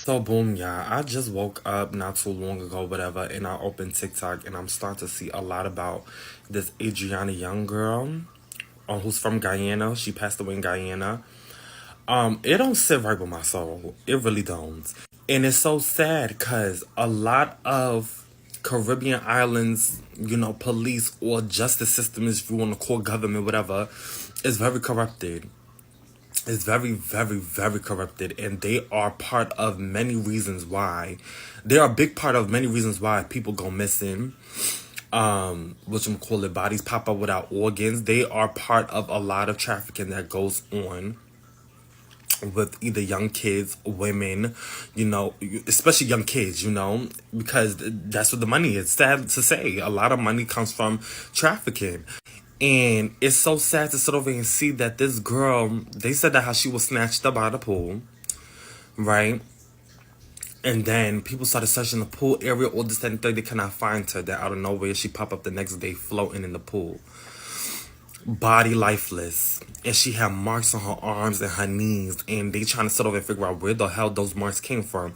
So boom, yeah. I just woke up not too long ago, whatever, and I opened TikTok and I'm starting to see a lot about this Adriana Young girl, who's from Guyana. She passed away in Guyana. It don't sit right with my soul. It really don't. And it's so sad because a lot of Caribbean islands, police or justice system, if you want to call government, whatever, is very corrupted. It's very, very, very corrupted, and they are part of many reasons why. They are a big part of many reasons why people go missing. What you call it, bodies pop up without organs. They are part of a lot of trafficking that goes on with either young kids, women, especially young kids, because that's what the money is. Sad to say, a lot of money comes from trafficking. And it's so sad to sit over and see that this girl, they said that how she was snatched up out of the pool, right? And then people started searching the pool area, all this, that, and third. They cannot find her. Then out of nowhere, she popped up the next day floating in the pool, body lifeless. And she had marks on her arms and her knees. And they trying to sit over and figure out where the hell those marks came from.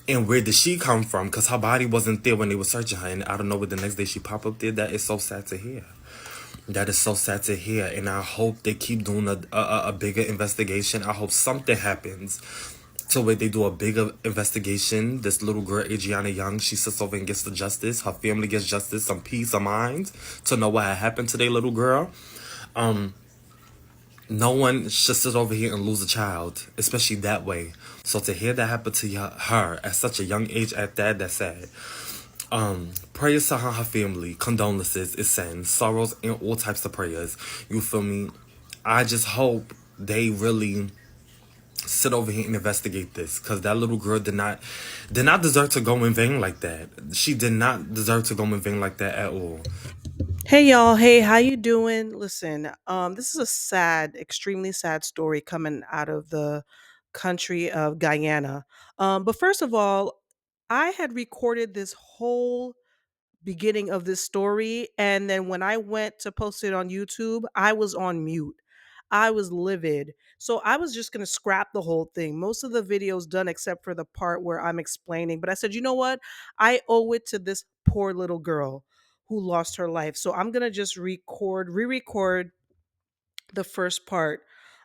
And where did she come from? Because her body wasn't there when they were searching her. And out of nowhere, the next day she popped up there. That is so sad to hear. That is so sad to hear, and I hope they keep doing a bigger investigation. I hope something happens to where they do a bigger investigation. This little girl, Adrianna Young, she sits over and gets the justice. Her family gets justice, some peace of mind to know what had happened to their little girl. No one should sit over here and lose a child, especially that way. So to hear that happen to her at such a young age, at that, that's sad. Prayers to her family, condolences is sent, sorrows and all types of prayers. You feel me? I just hope they really sit over here and investigate this, because that little girl did not deserve to go in vain like that. She did not deserve to go in vain like that at all. Hey y'all, hey, how you doing? Listen, this is a sad, extremely sad story coming out of the country of Guyana. But first of all, I had recorded this whole beginning of this story, and then when I went to post it on YouTube, I was on mute. I was livid. So I was just going to scrap the whole thing. Most of the videos done except for the part where I'm explaining, but I said, "You know what? I owe it to this poor little girl who lost her life. So I'm going to just re-record the first part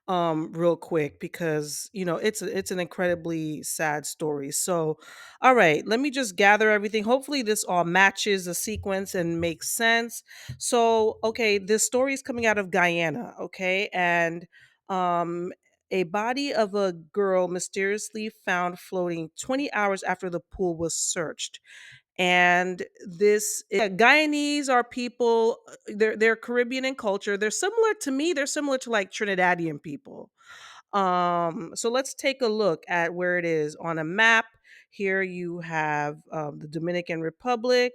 real quick because it's an incredibly sad story. So all right, let me just gather everything. Hopefully this all matches the sequence and makes sense. So okay, this story is coming out of Guyana, okay? And um a body of a girl mysteriously found floating 20 hours after the pool was searched. And Guyanese are people, they're Caribbean in culture. They're similar to me, they're similar to like Trinidadian people. So let's take a look at where it is on a map. Here you have the Dominican Republic,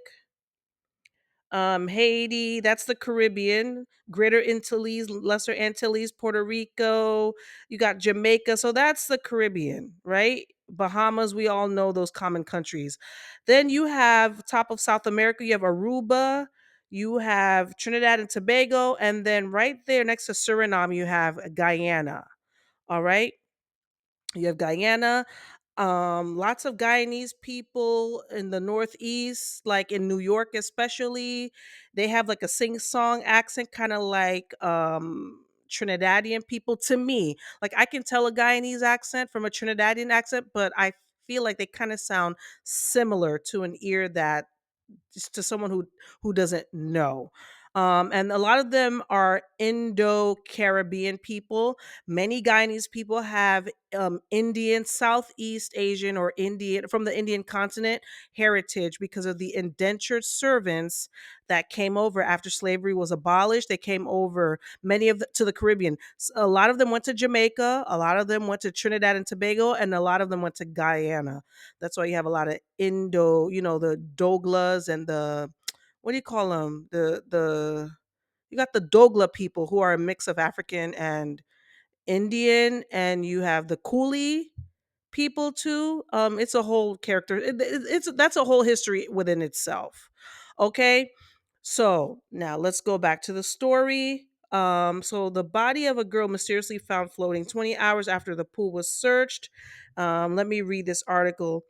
Haiti, that's the Caribbean, Greater Antilles, Lesser Antilles, Puerto Rico, you got Jamaica, so that's the Caribbean, right? Bahamas, we all know those common countries. Then you have top of South America, you have Aruba, you have Trinidad and Tobago, and then right there next to Suriname, you have Guyana. All right. You have Guyana. Lots of Guyanese people in the Northeast, like in New York, especially. They have like a sing song accent, kind of like Trinidadian people to me. Like I can tell a Guyanese accent from a Trinidadian accent, but I feel like they kind of sound similar to an ear that just to someone who doesn't know. And a lot of them are Indo-Caribbean people. Many Guyanese people have Indian, Southeast Asian, or Indian from the Indian continent heritage because of the indentured servants that came over after slavery was abolished. They came over many of to the Caribbean. A lot of them went to Jamaica. A lot of them went to Trinidad and Tobago, and a lot of them went to Guyana. That's why you have a lot of the Douglas and the what do you call them? The you got the Dogla people who are a mix of African and Indian, and you have the Coolie people too. It's a whole character. It's that's a whole history within itself. Okay, so now let's go back to the story. So the body of a girl mysteriously found floating 20 hours after the pool was searched. Let me read this article.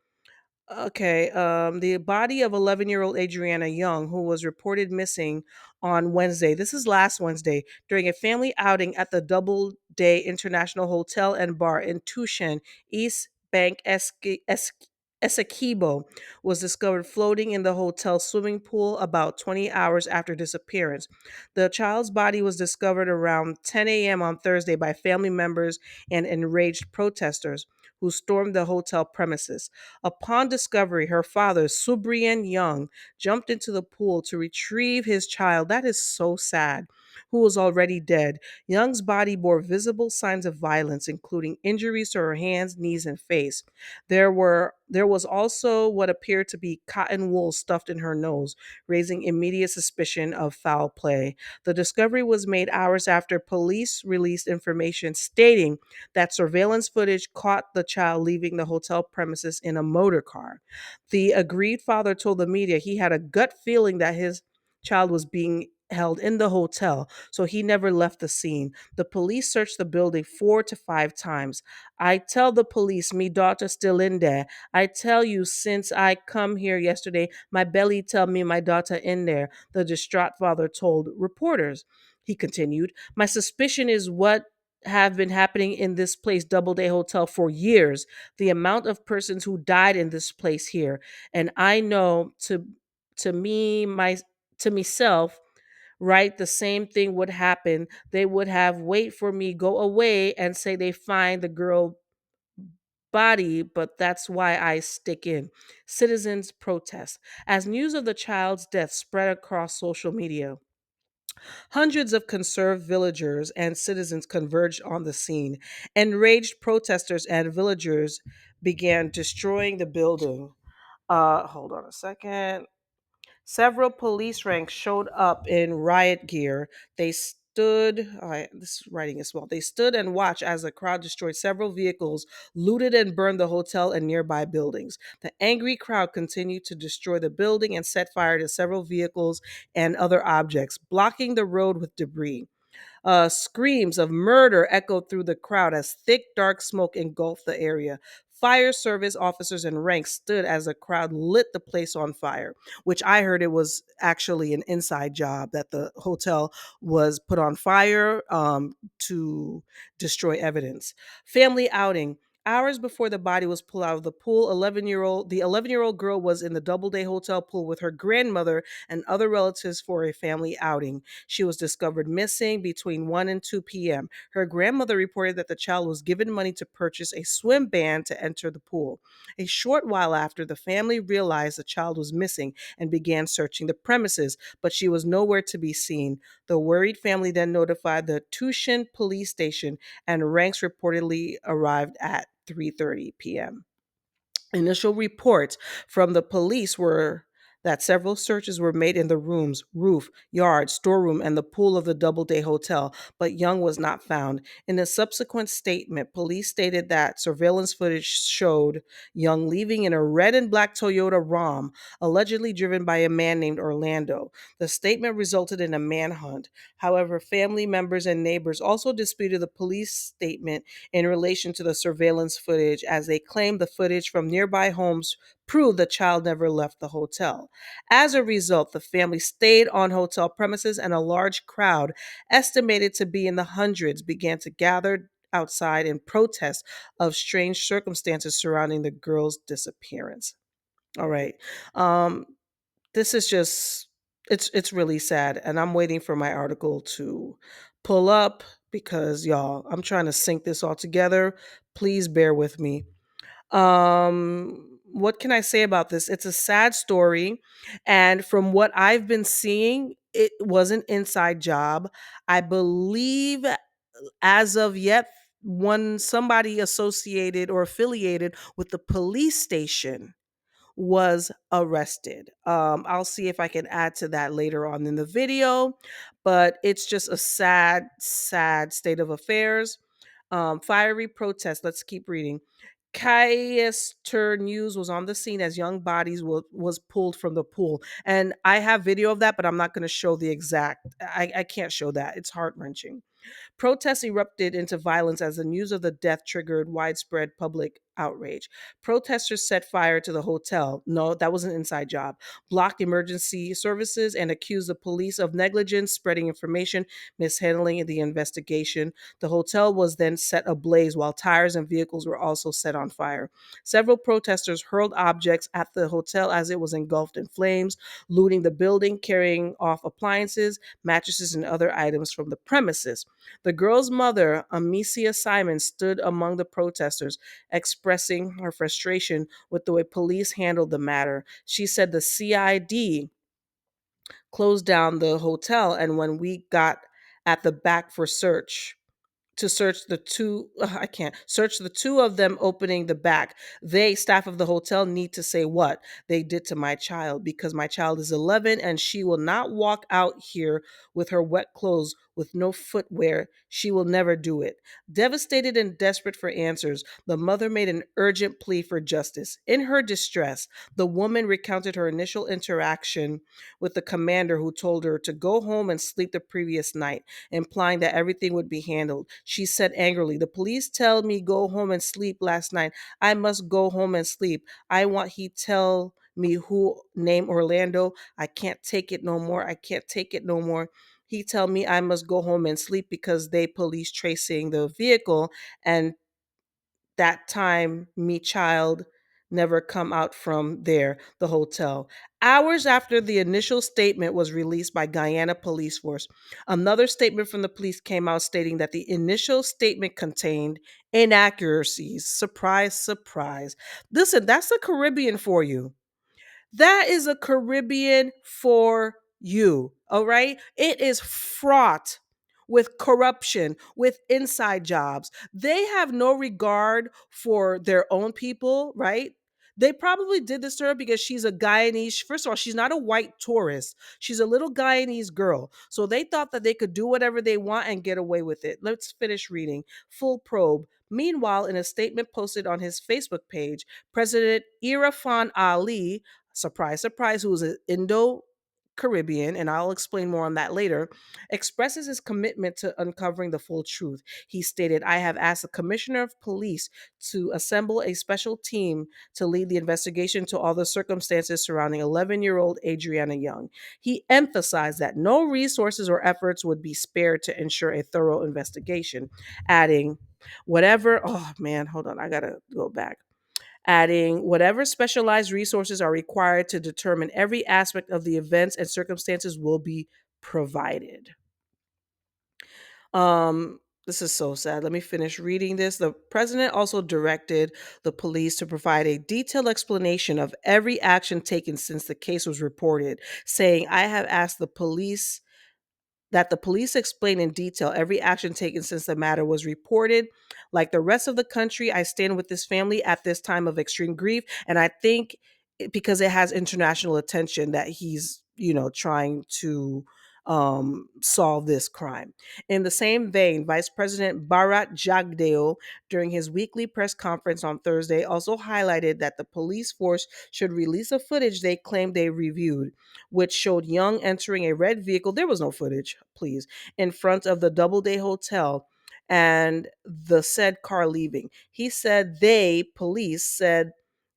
Okay, the body of 11-year-old Adrianna Younge, who was reported missing on Wednesday, this is last Wednesday, during a family outing at the Doubleday International Hotel and Bar in Tushin, East Bank, Essequibo, was discovered floating in the hotel swimming pool about 20 hours after disappearance. The child's body was discovered around 10 a.m. on Thursday by family members and enraged protesters who stormed the hotel premises. Upon discovery, her father, Subrian Young, jumped into the pool to retrieve his child. That is so sad. Who was already dead. Young's body bore visible signs of violence, including injuries to her hands, knees, and face. There was also what appeared to be cotton wool stuffed in her nose, raising immediate suspicion of foul play. The discovery was made hours after police released information stating that surveillance footage caught the child leaving the hotel premises in a motor car. The aggrieved father told the media he had a gut feeling that his child was being held in the hotel, so he never left the scene. The police searched the building 4 to 5 times. I tell the police me daughter still in there. I tell you since I come here yesterday, my belly tell me my daughter in there, the distraught father told reporters. He continued, my suspicion is what have been happening in this place, Doubleday Hotel, for years. The amount of persons who died in this place here, and I know to me my to myself, right, the same thing would happen. They would have wait for me, go away, and say they find the girl body, but that's why I stick in. Citizens protest. As news of the child's death spread across social media, hundreds of conserved villagers and citizens converged on the scene. Enraged protesters and villagers began destroying the building. Hold on a second. Several police ranks showed up in riot gear. They stood, this writing is small. They stood and watched as the crowd destroyed several vehicles, looted and burned the hotel and nearby buildings. The angry crowd continued to destroy the building and set fire to several vehicles and other objects, blocking the road with debris. Screams of murder echoed through the crowd as thick, dark smoke engulfed the area. Fire service officers and ranks stood as the crowd lit the place on fire, which I heard it was actually an inside job that the hotel was put on fire to destroy evidence. Family outing. Hours before the body was pulled out of the pool, 11-year-old girl was in the Doubleday Hotel pool with her grandmother and other relatives for a family outing. She was discovered missing between 1 and 2 p.m. Her grandmother reported that the child was given money to purchase a swim band to enter the pool. A short while after, the family realized the child was missing and began searching the premises, but she was nowhere to be seen. The worried family then notified the Tushin police station, and ranks reportedly arrived at 3:30 p.m. Initial reports from the police were that several searches were made in the rooms, roof, yard, storeroom, and the pool of the Doubleday Hotel, but Young was not found. In a subsequent statement, police stated that surveillance footage showed Young leaving in a red and black Toyota Ram, allegedly driven by a man named Orlando. The statement resulted in a manhunt. However, family members and neighbors also disputed the police statement in relation to the surveillance footage, as they claimed the footage from nearby homes proved the child never left the hotel. As a result, the family stayed on hotel premises, and a large crowd, estimated to be in the hundreds, began to gather outside in protest of strange circumstances surrounding the girl's disappearance. All right. Um, this is just it's really sad, and I'm waiting for my article to pull up because y'all, I'm trying to sync this all together. Please bear with me. What can I say about this? It's a sad story, and from what I've been seeing, it was an inside job. I believe as of yet, one somebody associated or affiliated with the police station was arrested. I'll see if I can add to that later on in the video, but it's just a sad, sad state of affairs. Fiery protest. Let's keep reading. Cayster News was on the scene as young bodies was pulled from the pool. And I have video of that, but I'm not going to show the exact. I can't show that. It's heart wrenching. Protests erupted into violence as the news of the death triggered widespread public outrage. Protesters set fire to the hotel. No, that was an inside job. Blocked emergency services and accused the police of negligence, spreading information, mishandling the investigation. The hotel was then set ablaze while tires and vehicles were also set on fire. Several protesters hurled objects at the hotel as it was engulfed in flames, looting the building, carrying off appliances, mattresses, and other items from the premises. The girl's mother, Amicia Simon, stood among the protesters, expressing her frustration with the way police handled the matter. She said the CID closed down the hotel, and when we got at the back for search, to search the two I can't search the two of them opening the back. They, staff of the hotel, need to say what they did to my child, because my child is 11 and she will not walk out here with her wet clothes with no footwear. She will never do it. Devastated and desperate for answers, the mother made an urgent plea for justice. In her distress, the woman recounted her initial interaction with the commander, who told her to go home and sleep the previous night, implying that everything would be handled. She said angrily, "The police tell me go home and sleep last night. I must go home and sleep. I want he tell me who name Orlando. I can't take it no more. I can't take it no more. He tell me I must go home and sleep because they police tracing the vehicle, and that time me child never come out from there, the hotel." Hours after the initial statement was released by Guyana police force, another statement from the police came out stating that the initial statement contained inaccuracies. Surprise, surprise. Listen, that's the Caribbean for you. That is a Caribbean for you. All right. It is fraught with corruption, with inside jobs. They have no regard for their own people, right? They probably did this to her because she's a Guyanese. First of all, she's not a white tourist. She's a little Guyanese girl. So they thought that they could do whatever they want and get away with it. Let's finish reading. Full probe. Meanwhile, in a statement posted on his Facebook page, President Irfan Ali, surprise, surprise, who is an Indo Caribbean, and I'll explain more on that later, expresses his commitment to uncovering the full truth. He stated, "I have asked the Commissioner of Police to assemble a special team to lead the investigation to all the circumstances surrounding 11-year-old Adrianna Younge." He emphasized that no resources or efforts would be spared to ensure a thorough investigation, adding, oh man, hold on, I gotta go back, adding, "Whatever specialized resources are required to determine every aspect of the events and circumstances will be provided." This is so sad. Let me finish reading this. The president also directed the police to provide a detailed explanation of every action taken since the case was reported, saying, "I have asked the police explain in detail every action taken since the matter was reported. Like the rest of the country, I stand with this family at this time of extreme grief. And I think because it has international attention that he's, trying to solve this crime." In the same vein, Vice President Bharat Jagdeo, during his weekly press conference on Thursday, also highlighted that the police force should release a footage they claimed they reviewed, which showed Young entering a red vehicle. There was no footage, please, in front of the Doubleday Hotel and the said car leaving. He said police said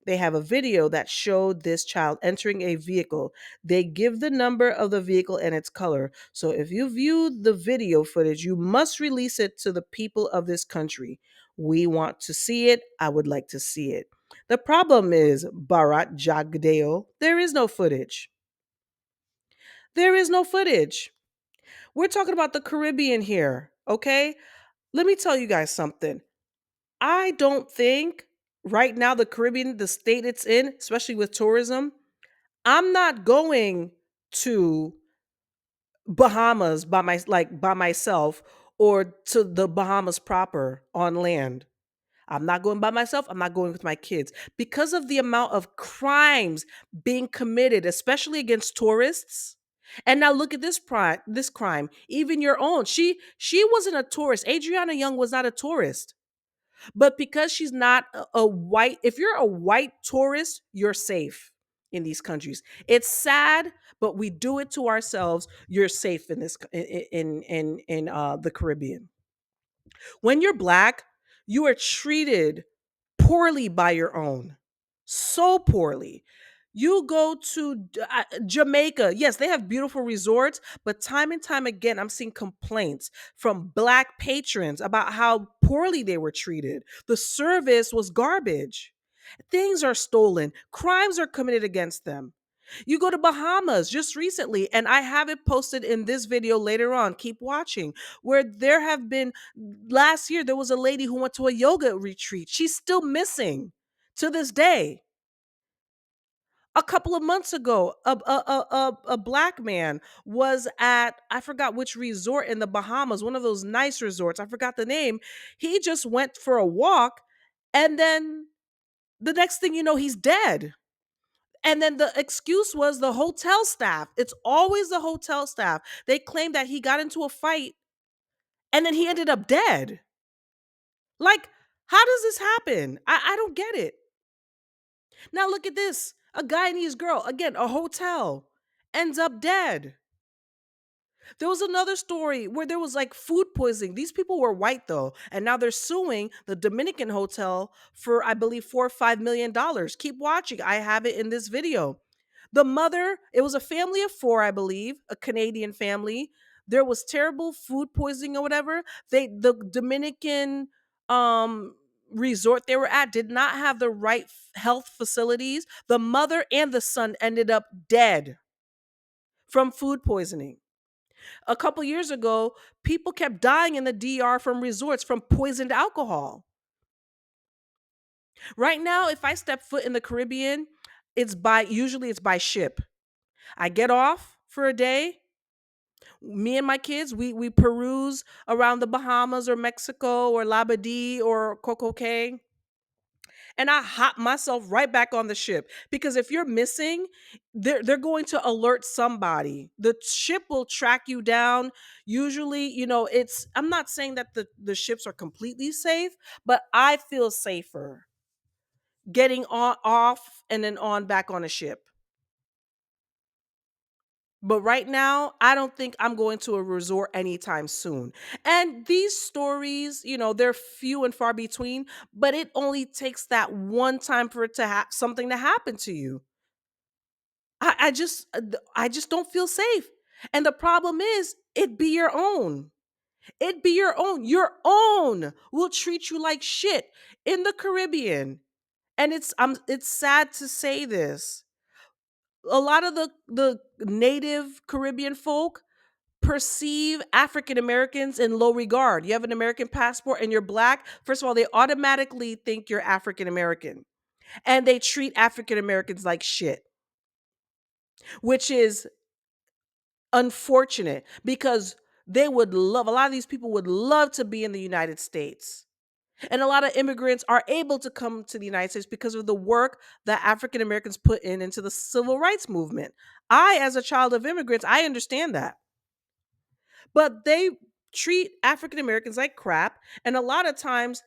they have a video that showed this child entering a vehicle. They give the number of the vehicle and its color. So if you viewed the video footage, you must release it to the people of this country. We want to see it. I would like to see it. The problem is, Bharat Jagdeo, there is no footage. There is no footage. We're talking about the Caribbean here, okay? Let me tell you guys something. I don't think right now the Caribbean, the state it's in, especially with tourism, I'm not going to Bahamas by myself, or to the Bahamas proper on land. I'm not going by myself. I'm not going with my kids because of the amount of crimes being committed, especially against tourists. And now look at this crime, even your own. She wasn't a tourist. Adrianna Younge was not a tourist. But because she's not a white, if you're a white tourist, you're safe in these countries. It's sad, but we do it to ourselves. You're safe in this in the Caribbean. When you're black, you are treated poorly by your own. So poorly. You go to Jamaica. Yes, they have beautiful resorts, but time and time again, I'm seeing complaints from black patrons about how poorly they were treated. The service was garbage. Things are stolen, crimes are committed against them. You go to Bahamas just recently, and I have it posted in this video later on. Keep watching, where there have been last year, there was a lady who went to a yoga retreat. She's still missing to this day. A couple of months ago, a black man was at, I forgot which resort in the Bahamas, one of those nice resorts. I forgot the name. He just went for a walk, and then the next thing you know, he's dead. And then the excuse was the hotel staff. It's always the hotel staff. They claim that he got into a fight and then he ended up dead. Like, how does this happen? I don't get it. Now look at this. A Guyanese girl, again, a hotel, ends up dead. There was another story where there was like food poisoning. These people were white though, and now they're suing the Dominican hotel for, I believe, $4 or $5 million. Keep watching. I have it in this video. The mother, it was a family of four, I believe, a Canadian family. There was terrible food poisoning or whatever. The Dominican um resort they were at did not have the right health facilities. The mother and the son ended up dead from food poisoning. A couple years ago, people kept dying in the DR from resorts from poisoned alcohol. Right now, if I step foot in the Caribbean, it's by ship. I get off for a day. Me and my kids, we peruse around the Bahamas or Mexico or Labadee or Coco Cay, and I hop myself right back on the ship, because if you're missing, they're going to alert somebody. The ship will track you down. Usually, it's, I'm not saying that the ships are completely safe, but I feel safer getting on off and then on back on a ship. But right now, I don't think I'm going to a resort anytime soon. And these stories, they're few and far between, but it only takes that one time for it to something to happen to you. I just don't feel safe. And the problem is, it be your own. It be your own. Your own will treat you like shit in the Caribbean. And it's sad to say this. A lot of the native Caribbean folk perceive African Americans in low regard. You have an American passport and you're black, first of all, they automatically think you're African American. And they treat African Americans like shit, which is unfortunate, because a lot of these people would love to be in the United States. And a lot of immigrants are able to come to the United States because of the work that African Americans put into the civil rights movement. As a child of immigrants, I understand that. But they treat African Americans like crap. And a lot of times,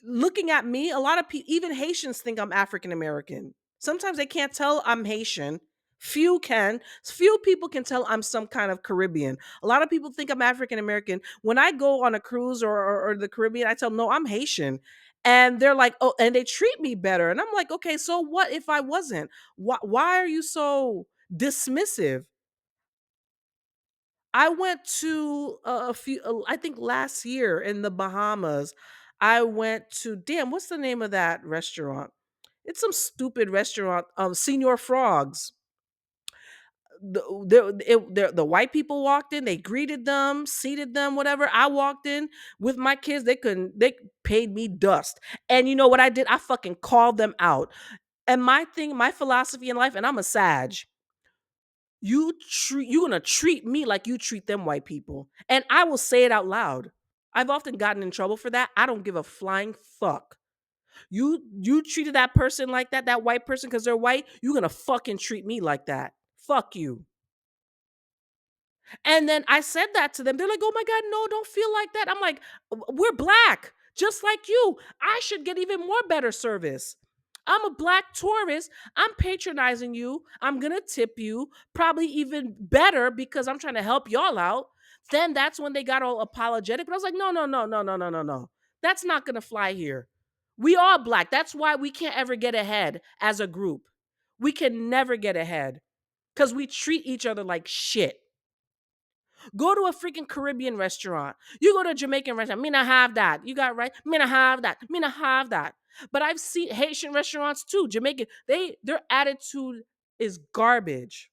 looking at me, a lot of people, even Haitians, think I'm African American. Sometimes they can't tell I'm Haitian. Few can. Few people can tell I'm some kind of Caribbean. A lot of people think I'm African American. When I go on a cruise or the Caribbean, I tell them, no, I'm Haitian. And they're like, oh, and they treat me better. And I'm like, okay, so what if I wasn't? Why are you so dismissive? I went to a few, I think last year in the Bahamas. I went to, damn, what's the name of that restaurant? It's some stupid restaurant, Senior Frogs. The white people walked in, they greeted them, seated them, whatever. I walked in with my kids, they paid me dust. And you know what I did? I fucking called them out. And my philosophy in life, and I'm a Sag, you're gonna treat me like you treat them white people. And I will say it out loud. I've often gotten in trouble for that. I don't give a flying fuck. You treated that person like that white person, because they're white, you're gonna fucking treat me like that. Fuck you. And then I said that to them. They're like, oh my God, no, don't feel like that. I'm like, we're black. Just like you, I should get even more better service. I'm a black tourist. I'm patronizing you. I'm going to tip you, probably even better because I'm trying to help y'all out. Then that's when they got all apologetic. But I was like, no, no, no, no, no, no, no, no. That's not going to fly here. We are black. That's why we can't ever get ahead as a group. We can never get ahead because we treat each other like shit. Go to a freaking Caribbean restaurant. You go to a Jamaican restaurant. Me not have that. You got it right. Me not have that. Me not have that. But I've seen Haitian restaurants too. Jamaican. Their attitude is garbage.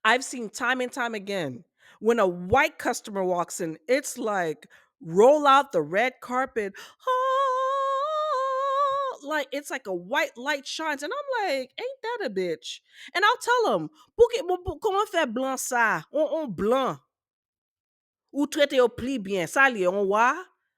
I've seen time and time again when a white customer walks in, it's like roll out the red carpet. "Ah," like it's like a white light shines, and I'm like, ain't that a bitch? And I'll tell them, comment faire blanc ça? On blanc. Ou traiter au pli bien. Ça li, on voit.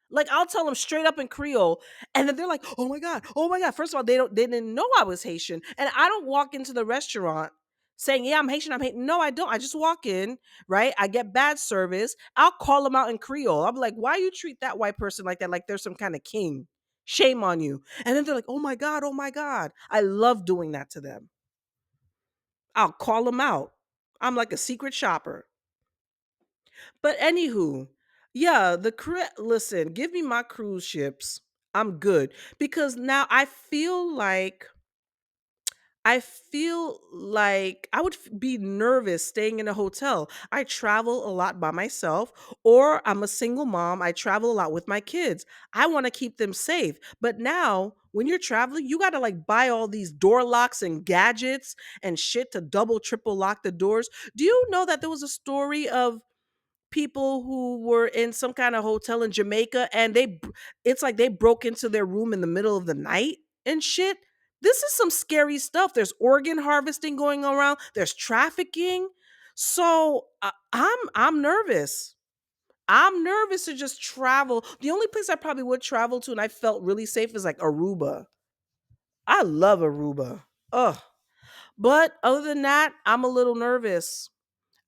Like I'll tell them straight up in Creole, and then they're like, "Oh my god, oh my god!" First of all, they didn't know I was Haitian, and I don't walk into the restaurant saying, "Yeah, I'm Haitian, I'm Haitian." No, I don't. I just walk in, right? I get bad service. I'll call them out in Creole. I'm like, "Why you treat that white person like that? Like they're some kind of king? Shame on you!" And then they're like, "Oh my god, oh my god!" I love doing that to them. I'll call them out. I'm like a secret shopper. But anywho, yeah, listen, give me my cruise ships. I'm good because now I feel like I would be nervous staying in a hotel. I travel a lot by myself, or I'm a single mom. I travel a lot with my kids. I want to keep them safe. But now, when you're traveling, you got to like buy all these door locks and gadgets and shit to double, triple lock the doors. Do you know that there was a story of people who were in some kind of hotel in Jamaica and it's like they broke into their room in the middle of the night and shit. This is some scary stuff. There's organ harvesting going around. There's trafficking. So I'm nervous. I'm nervous to just travel. The only place I probably would travel to and I felt really safe is like Aruba. I love Aruba. Ugh. But other than that, I'm a little nervous.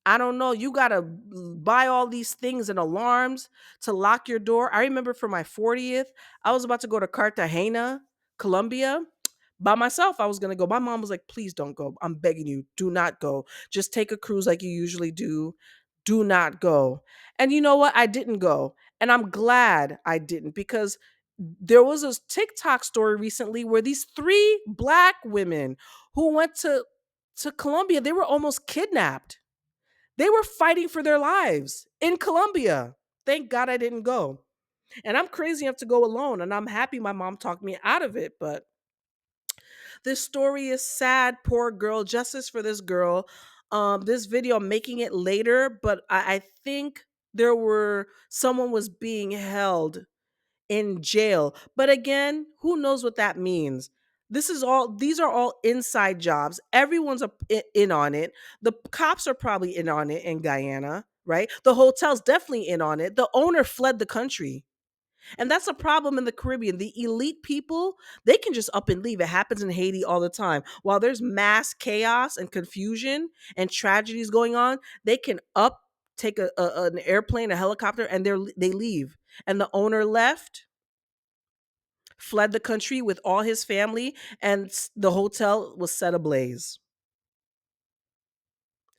I don't know. You gotta buy all these things and alarms to lock your door. I remember for my 40th, I was about to go to Cartagena, Colombia. By myself, I was gonna go. My mom was like, please don't go. I'm begging you, do not go. Just take a cruise like you usually do. Do not go. And you know what? I didn't go. And I'm glad I didn't because there was a TikTok story recently where these three black women who went to Colombia, they were almost kidnapped. They were fighting for their lives in Colombia. Thank God I didn't go. And I'm crazy enough to go alone. And I'm happy my mom talked me out of it. But this story is sad. Poor girl. Justice for this girl. This video, I'm making it later, but I think someone was being held in jail. But again, who knows what that means? These are all inside jobs. Everyone's in on it. The cops are probably in on it in Guyana, right? The hotel's definitely in on it. The owner fled the country. And that's a problem in the Caribbean. The elite people, they can just up and leave. It happens in Haiti all the time. While there's mass chaos and confusion and tragedies going on, they can take an airplane, a helicopter, and they leave. And the owner left, fled the country with all his family, and the hotel was set ablaze.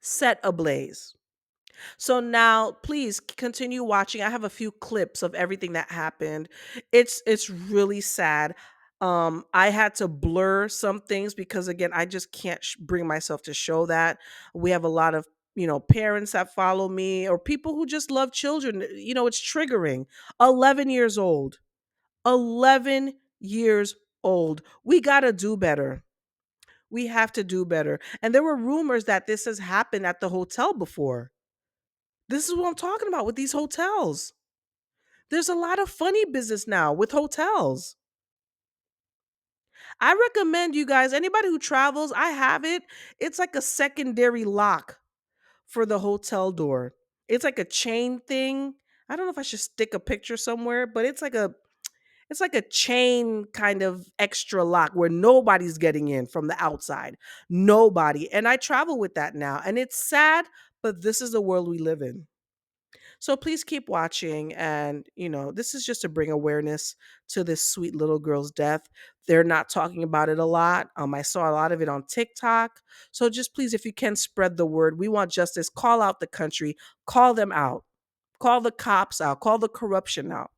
Set ablaze. So now, please continue watching. I have a few clips of everything that happened. It's really sad. I had to blur some things because again, I just can't bring myself to show that. We have a lot of parents that follow me or people who just love children. It's triggering. 11 years old. 11 years old. We got to do better. We have to do better. And there were rumors that this has happened at the hotel before. This is what I'm talking about with these hotels. There's a lot of funny business now with hotels. I recommend you guys, anybody who travels, I have it. It's like a secondary lock for the hotel door. It's like a chain thing. I don't know if I should stick a picture somewhere, but it's like a chain kind of extra lock where nobody's getting in from the outside. Nobody. And I travel with that now. And it's sad, but this is the world we live in. So please keep watching. And, this is just to bring awareness to this sweet little girl's death. They're not talking about it a lot. I saw a lot of it on TikTok. So just please, if you can, spread the word. We want justice. Call out the country, call them out, call the cops out, call the corruption out.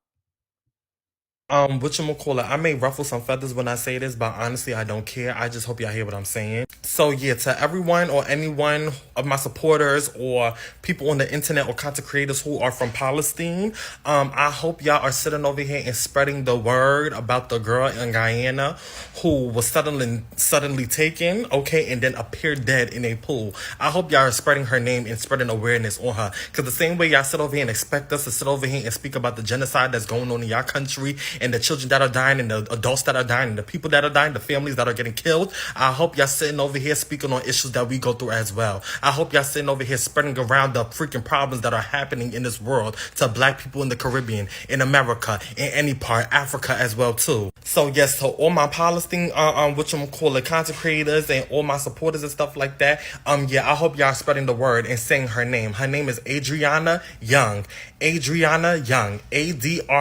Whatchamacallit, I may ruffle some feathers when I say this, but honestly, I don't care. I just hope y'all hear what I'm saying. So yeah, to everyone or anyone of my supporters or people on the internet or content creators who are from Palestine, I hope y'all are sitting over here and spreading the word about the girl in Guyana who was suddenly taken, okay, and then appeared dead in a pool. I hope y'all are spreading her name and spreading awareness on her. Because the same way y'all sit over here and expect us to sit over here and speak about the genocide that's going on in y'all country and the children that are dying and the adults that are dying and the people that are dying, the families that are getting killed, I hope y'all sitting over here speaking on issues that we go through as well. I hope y'all sitting over here spreading around the freaking problems that are happening in this world to black people in the Caribbean, in America, in any part, Africa as well too. So yes, to all my Palestine, content creators and all my supporters and stuff like that, yeah, I hope y'all spreading the word and saying her name. Her name is Adrianna Younge. Adrianna Younge. ADriannaYounge.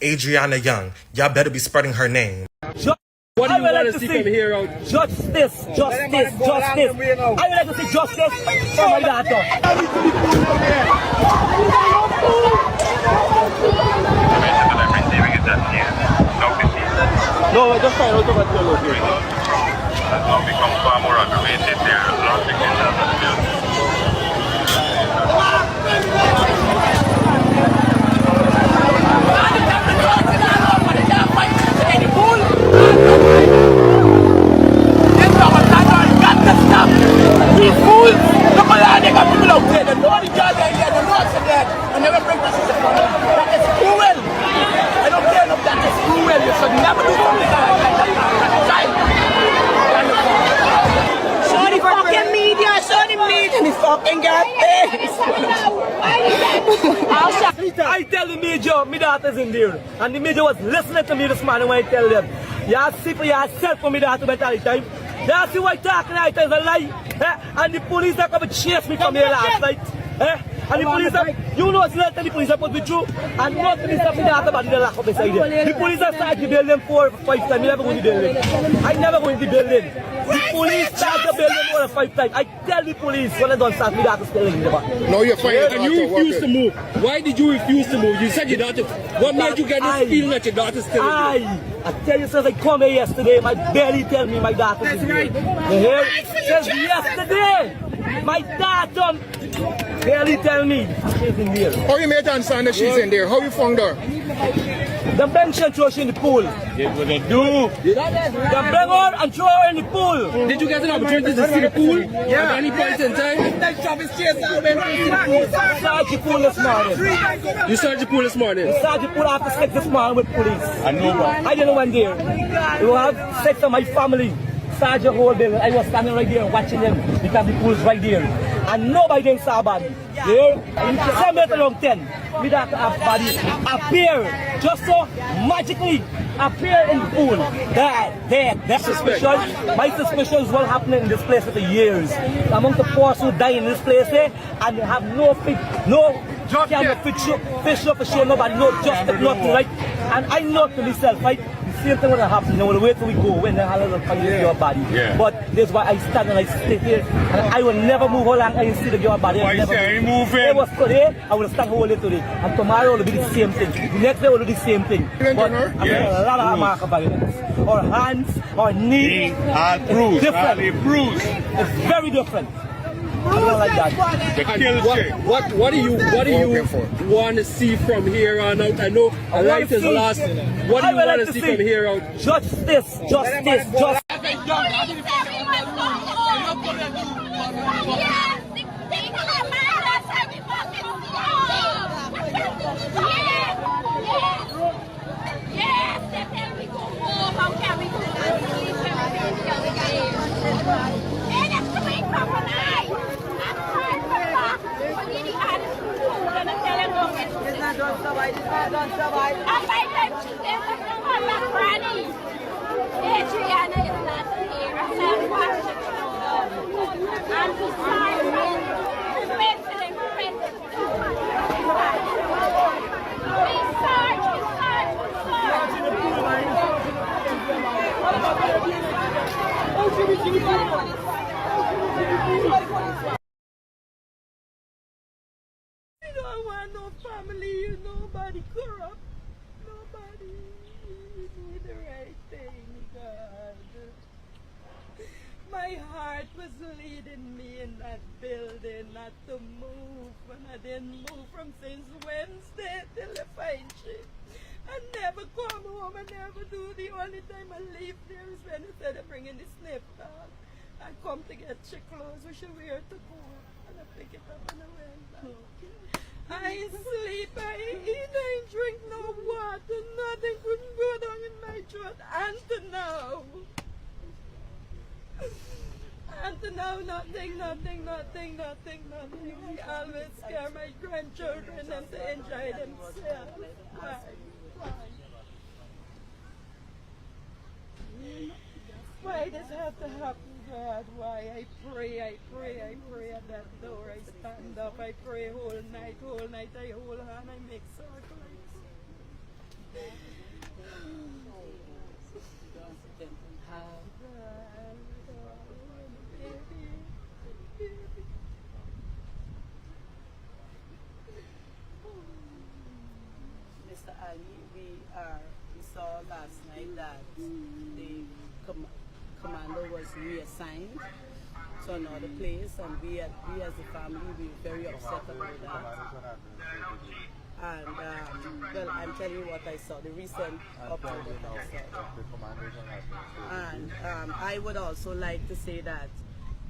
Adrianna Younge. Y'all better be spreading her name. What do you want to see from here out? Justice. I would like to see justice for my daughter. No, I just find out about your location. Has now become far more aggravated. There are lots of these fools! Look at they got people out there. The Northern Georgia here, the North and that. And never bring this to the front. That is cruel. I don't care if that is cruel. You should never do something like that. Show the fucking media. Show the media. The fucking guy. I tell the media, my daughter's in there. And the media was listening to me this morning when I tell them. You see for yourself for me daughter by the time. That's why talking right is a lie. And the police are coming to chase me from here last night. And the police are, you know, it's not the police are put me through. And not the police are after about the lack of beside there. The police are started to build them 4 or 5 times. I never go in the building. I never go in the building. The police started to build them 4 or 5 times. I tell the police when I don't start, me daughter still in the back. No, you're fine. Yeah, and you refused to move. Why did you refuse to move? You said your daughter. What made you get this feeling that your daughter's still in there? I tell you, since I come here yesterday, my belly tell me my daughter's in there. You hear? Since yesterday, my daughter barely tell me she's in there. How you made her understand that she's in there? How you found her? The bench and throw her in the pool. That's what they do. They bring her and throw her in the pool. Did you get an opportunity to see the pool? Yeah. At any point in time? I searched the pool this morning. You searched the pool this morning? I searched the pool after 6 this morning with police. I know. I didn't went there. You have 6 of my family. Search the whole building. I was standing right there watching them because the pool's right there. And nobody didn't saw a body. There, 7 around 10, we have to have body appear, just so magically appear in the pool. That's suspicious. My suspicion is what happening in this place for years. Among the poor who die in this place there, and they have no fish, fish up for share, nobody, no justice, nothing, right? And I know to myself, right? Same thing when it happens, you know, we'll wait till we go when the hell will find your body. Yeah. But that's why I stand and I stay here and I will never move how long I see the your body. Why you moving? It was today, I will stand whole day today. And tomorrow will be the same thing. The next day will be the same thing. But I mean, a lot of mark of violence. Our hands, our knees, it's different. It's very different. I don't like that. What do you want to see from here on out? I know a life is lost. What do you want to see from here out? Justice. Adrianna is not here. I said, watch it. I'm sorry. pleading me in that building not to move, and I didn't move from since Wednesday till the fine shit. I never come home, I never do. The only time I leave there is when they said they're bringing the snip dog. I come to get your clothes, we should wear to go. And I pick it up and I went back. I sleep, I eat, I drink no water, nothing couldn't go down in my throat. And now, nothing. I always scare my grandchildren and to enjoy themselves. Why does it have to happen, God? Why? I pray at that door. I stand up, I pray whole night, I hold on, I make circles. Mr. Ali, we saw last night that the commander was reassigned to another place, and we as a family, we were very upset about that. And well, I'm telling you what I saw, the recent upload that I saw. And I would also like to say that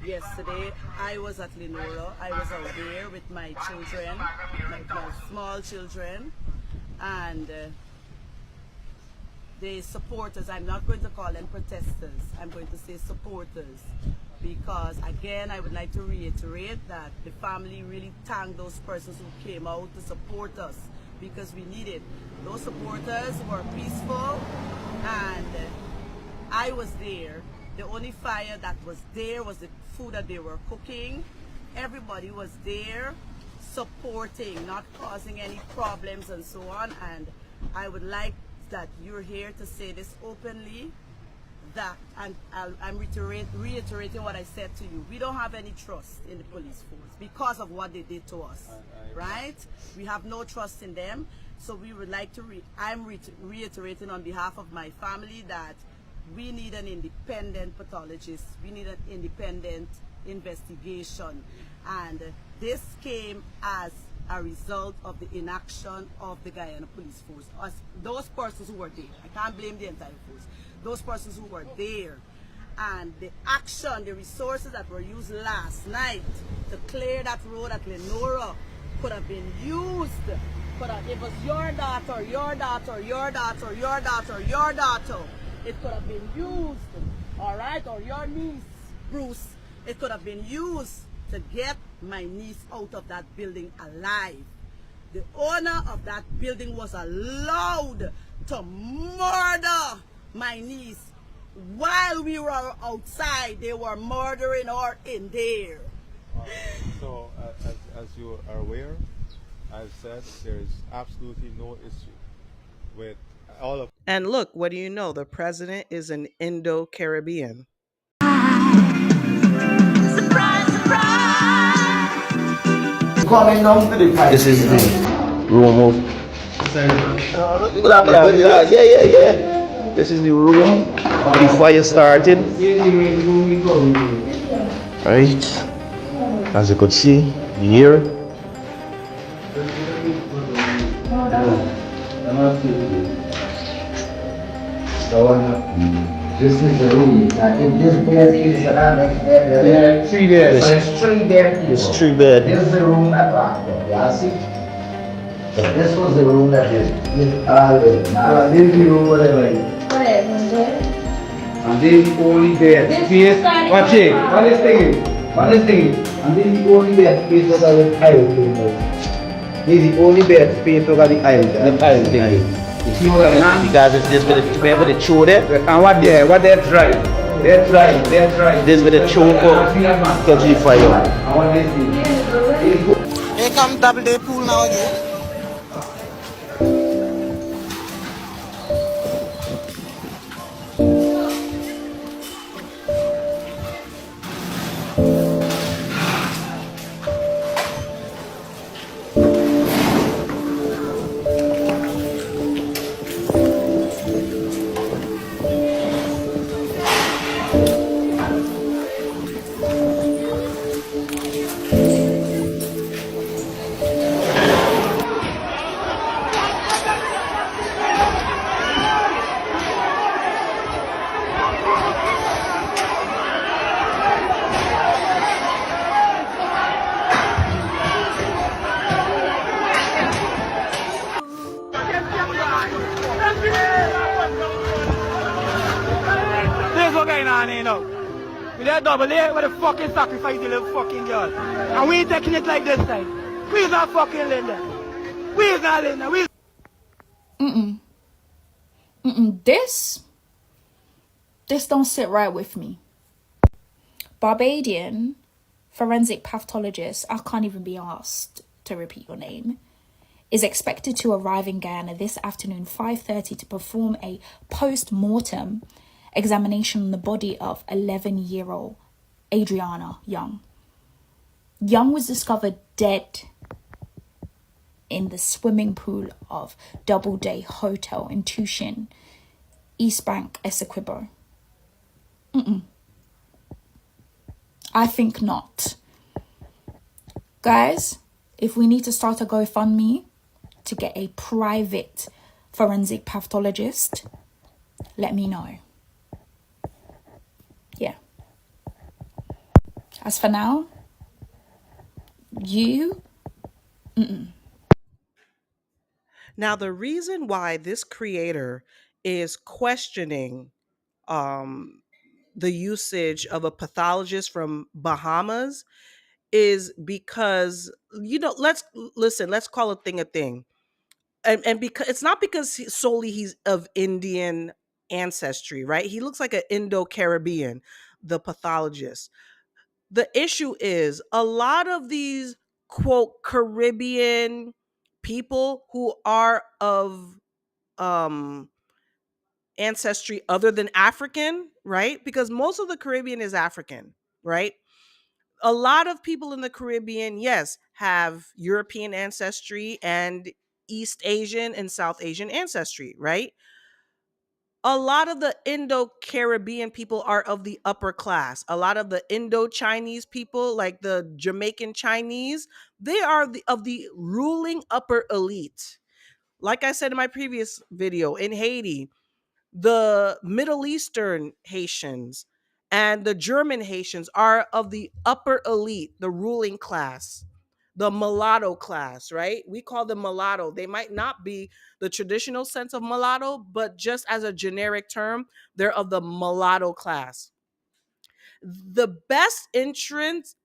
yesterday I was at Lenora. I was out there with my children, my small children, and the supporters. I'm not going to call them protesters, I'm going to say supporters, because again I would like to reiterate that the family really thank those persons who came out to support us, because we need it. Those supporters were peaceful, and I was there. The only fire that was there was the food that they were cooking. Everybody was there supporting, not causing any problems and so on. And I would like that you're here to say this openly, that, and I'm reiterating what I said to you. We don't have any trust in the police force because of what they did to us, right? We have no trust in them. So we would like to, I'm reiterating on behalf of my family that we need an independent pathologist. We need an independent investigation. And this came as a result of the inaction of the Guyana police force. Those persons who were there, I can't blame the entire force, those persons who were there, and the action, the resources that were used last night to clear that road at Lenora could have been used. It was your daughter, it could have been used, all right, or your niece, Bruce. It could have been used to get my niece out of that building alive. The owner of that building was allowed to murder my niece while we were outside. They were murdering her in there. So, as you are aware, I've said there is absolutely no issue with all of. And look, what do you know? The president is an Indo-Caribbean. This is the room of. Yeah. This is the room the fire started. Right, as you could see here. This is the room. In this bed is there are 3 beds. There's 3 beds. It's 3 beds. This is the room at back. You see? So this was the room that is now this is the room whatever. And this is the only bed space. Watch it. One is thinking. And this is the only bed space that I will tell you. This is the only bed space that the aisle thing. Because it's this with the choke there. And what that's right. That's right. This with the choke catch the fire. I want this thing. Here come double day pool now again. Guyana, you know. We there double A with a fucking sacrifice the little fucking girl. And we ain't taking it like this time. We's not fucking Linda. We's not Linda. We's This don't sit right with me. Barbadian forensic pathologist, I can't even be asked to repeat your name, is expected to arrive in Guyana this afternoon 5:30 to perform a post-mortem examination on the body of 11-year-old Adrianna Younge. Younge was discovered dead in the swimming pool of Doubleday Hotel in Tushin, East Bank, Essequibo. I think not. Guys, if we need to start a GoFundMe to get a private forensic pathologist, let me know. Yeah. As for now, Now, the reason why this creator is questioning the usage of a pathologist from Bahamas is because, let's call a thing. And because it's not because solely he's of Indian ancestry, right? He looks like an Indo-Caribbean, the pathologist. The issue is a lot of these quote Caribbean people who are of ancestry other than African, right? Because most of the Caribbean is African, right? A lot of people in the Caribbean, yes, have European ancestry and East Asian and South Asian ancestry, right? A lot of the Indo-Caribbean people are of the upper class. A lot of the Indo-Chinese people, like the Jamaican Chinese, they are of the ruling upper elite. Like I said in my previous video, in Haiti, the Middle Eastern Haitians and the German Haitians are of the upper elite, the ruling class, the mulatto class, right? We call them mulatto. They might not be the traditional sense of mulatto, but just as a generic term, they're of the mulatto class. The best interest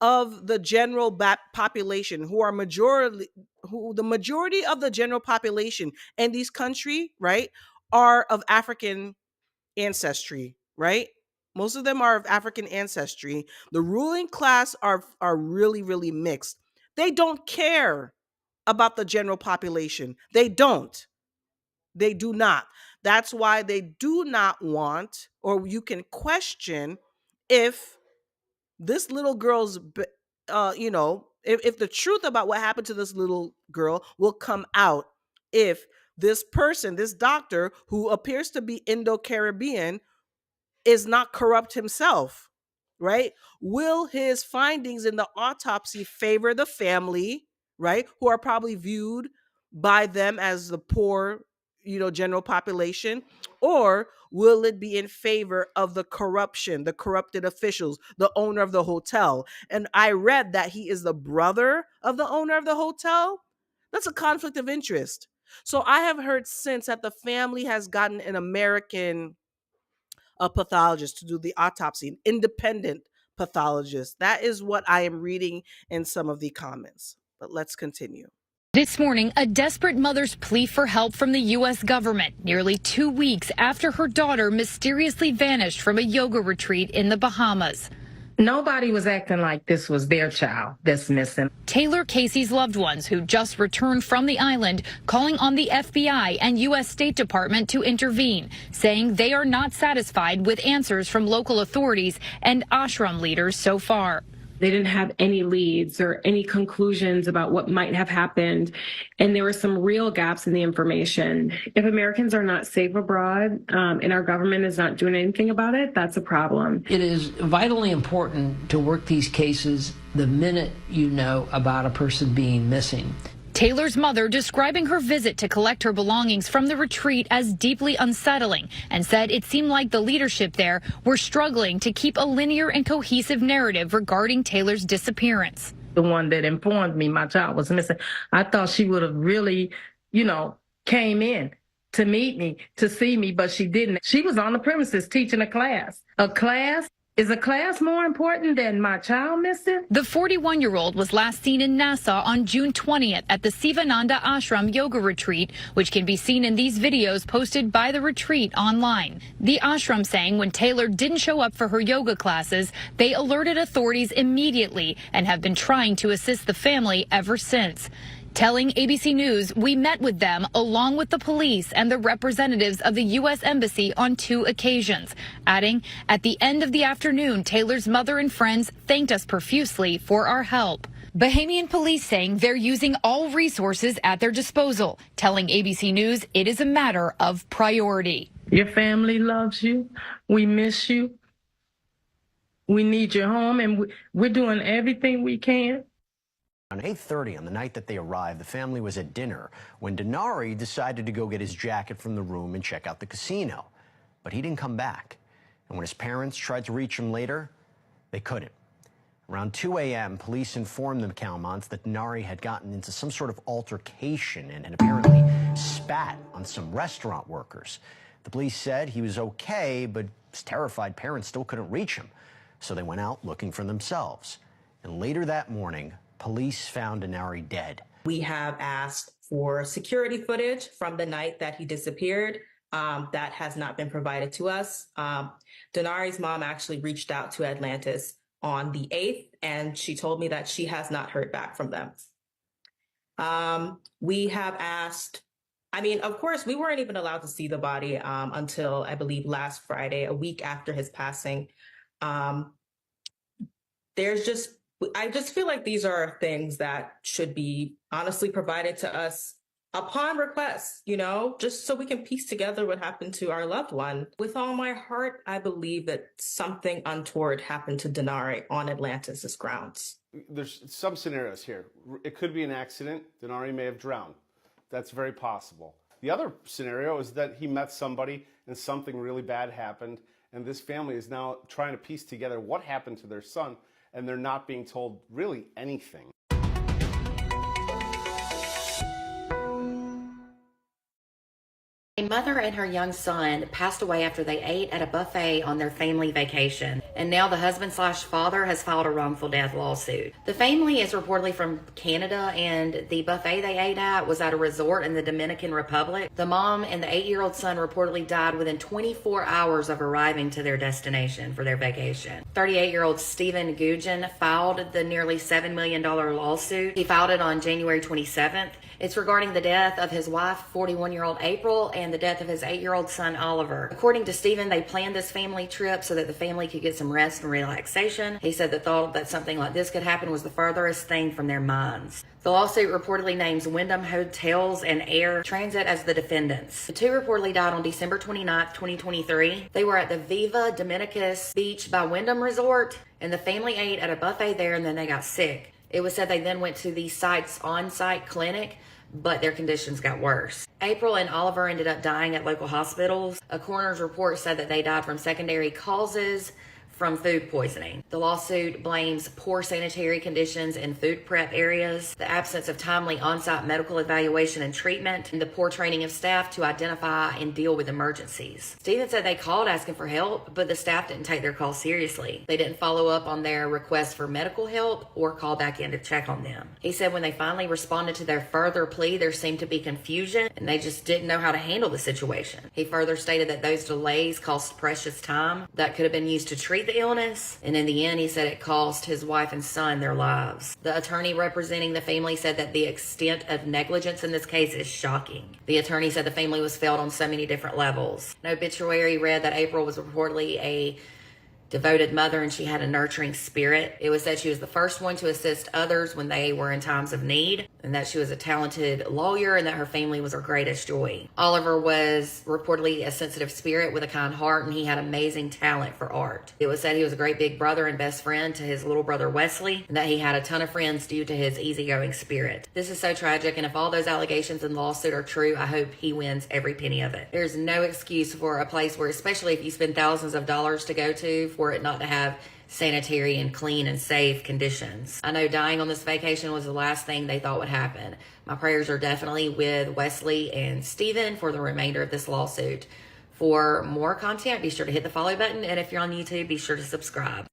of the general population, the majority of the general population in these countries, right, are of African ancestry, right? Most of them are of African ancestry. The ruling class are really, really mixed. They don't care about the general population. They don't. They do not. That's why they do not want, or you can question if this little girl's, if the truth about what happened to this little girl will come out if this person, this doctor who appears to be Indo-Caribbean, is not corrupt himself, right? Will his findings in the autopsy favor the family, right, who are probably viewed by them as the poor, general population, or will it be in favor of the corrupted officials, the owner of the hotel? And I read that he is the brother of the owner of the hotel. That's a conflict of interest. So I have heard since that the family has gotten an American pathologist to do the autopsy, an independent pathologist. That is what I am reading in some of the comments. But let's continue. This morning, a desperate mother's plea for help from the U.S. government, nearly 2 weeks after her daughter mysteriously vanished from a yoga retreat in the Bahamas. Nobody was acting like this was their child that's missing. Taylor Casey's loved ones, who just returned from the island, calling on the FBI and U.S. State Department to intervene, saying they are not satisfied with answers from local authorities and ashram leaders so far. They didn't have any leads or any conclusions about what might have happened, and there were some real gaps in the information. If Americans are not safe abroad and our government is not doing anything about it, that's a problem. It is vitally important to work these cases the minute you know about a person being missing. Taylor's mother describing her visit to collect her belongings from the retreat as deeply unsettling and said it seemed like the leadership there were struggling to keep a linear and cohesive narrative regarding Taylor's disappearance. The one that informed me my child was missing, I thought she would have really, came in to meet me, to see me, but she didn't. She was on the premises teaching a class. A class? Is a class more important than my child missing? The 41-year-old was last seen in Nassau on June 20th at the Sivananda Ashram yoga retreat, which can be seen in these videos posted by the retreat online. The ashram saying when Taylor didn't show up for her yoga classes, they alerted authorities immediately and have been trying to assist the family ever since. Telling ABC News, we met with them along with the police and the representatives of the U.S. Embassy on 2 occasions, adding, at the end of the afternoon, Taylor's mother and friends thanked us profusely for our help. Bahamian police saying they're using all resources at their disposal, telling ABC News it is a matter of priority. Your family loves you. We miss you. We need you home, and we're doing everything we can. Around 8:30 on the night that they arrived, the family was at dinner when Denari decided to go get his jacket from the room and check out the casino. But he didn't come back. And when his parents tried to reach him later, they couldn't. Around 2 a.m., police informed the Calmonts that Denari had gotten into some sort of altercation and apparently spat on some restaurant workers. The police said he was okay, but his terrified parents still couldn't reach him. So they went out looking for themselves. And later that morning, police found Denari dead. We have asked for security footage from the night that he disappeared. That has not been provided to us. Denari's mom actually reached out to Atlantis on the 8th, and she told me that she has not heard back from them. We have asked, of course, we weren't even allowed to see the body until, I believe, last Friday, a week after his passing. I just feel like these are things that should be honestly provided to us upon request, just so we can piece together what happened to our loved one. With all my heart, I believe that something untoward happened to Denari on Atlantis' grounds. There's some scenarios here. It could be an accident. Denari may have drowned. That's very possible. The other scenario is that he met somebody and something really bad happened, and this family is now trying to piece together what happened to their son, and they're not being told really anything. A mother and her young son passed away after they ate at a buffet on their family vacation, and now the husband/father has filed a wrongful death lawsuit. The family is reportedly from Canada, and the buffet they ate at was at a resort in the Dominican Republic. The mom and the 8-year-old son reportedly died within 24 hours of arriving to their destination for their vacation. 38-year-old Stephen Guyan filed the nearly $7 million lawsuit. He filed it on January 27th. It's regarding the death of his wife, 41-year-old April, and the death of his 8-year-old son, Oliver. According to Stephen, they planned this family trip so that the family could get some rest and relaxation. He said the thought that something like this could happen was the furthest thing from their minds. The lawsuit reportedly names Wyndham Hotels and Air Transit as the defendants. The two reportedly died on December 29th, 2023. They were at the Viva Dominicus Beach by Wyndham Resort, and the family ate at a buffet there, and then they got sick. It was said they then went to the site's on-site clinic, but their conditions got worse. April and Oliver ended up dying at local hospitals. A coroner's report said that they died from secondary causes from food poisoning. The lawsuit blames poor sanitary conditions in food prep areas, the absence of timely on-site medical evaluation and treatment, and the poor training of staff to identify and deal with emergencies. Stephen said they called asking for help, but the staff didn't take their call seriously. They didn't follow up on their request for medical help or call back in to check on them. He said when they finally responded to their further plea, there seemed to be confusion and they just didn't know how to handle the situation. He further stated that those delays cost precious time that could have been used to treat the illness, and in the end he said it cost his wife and son their lives. The attorney representing the family said that the extent of negligence in this case is shocking. The attorney said the family was failed on so many different levels. An obituary read that April was reportedly a devoted mother and she had a nurturing spirit. It was said she was the first one to assist others when they were in times of need, and that she was a talented lawyer and that her family was her greatest joy. Oliver was reportedly a sensitive spirit with a kind heart, and he had amazing talent for art. It was said he was a great big brother and best friend to his little brother Wesley, and that he had a ton of friends due to his easygoing spirit. This is so tragic, and if all those allegations in the lawsuit are true, I hope he wins every penny of it. There's no excuse for a place where, especially if you spend thousands of dollars to go to, for it not to have sanitary and clean and safe conditions. I know dying on this vacation was the last thing they thought would happen. My prayers are definitely with Wesley and Stephen for the remainder of this lawsuit. For more content, be sure to hit the follow button, and if you're on YouTube, be sure to subscribe.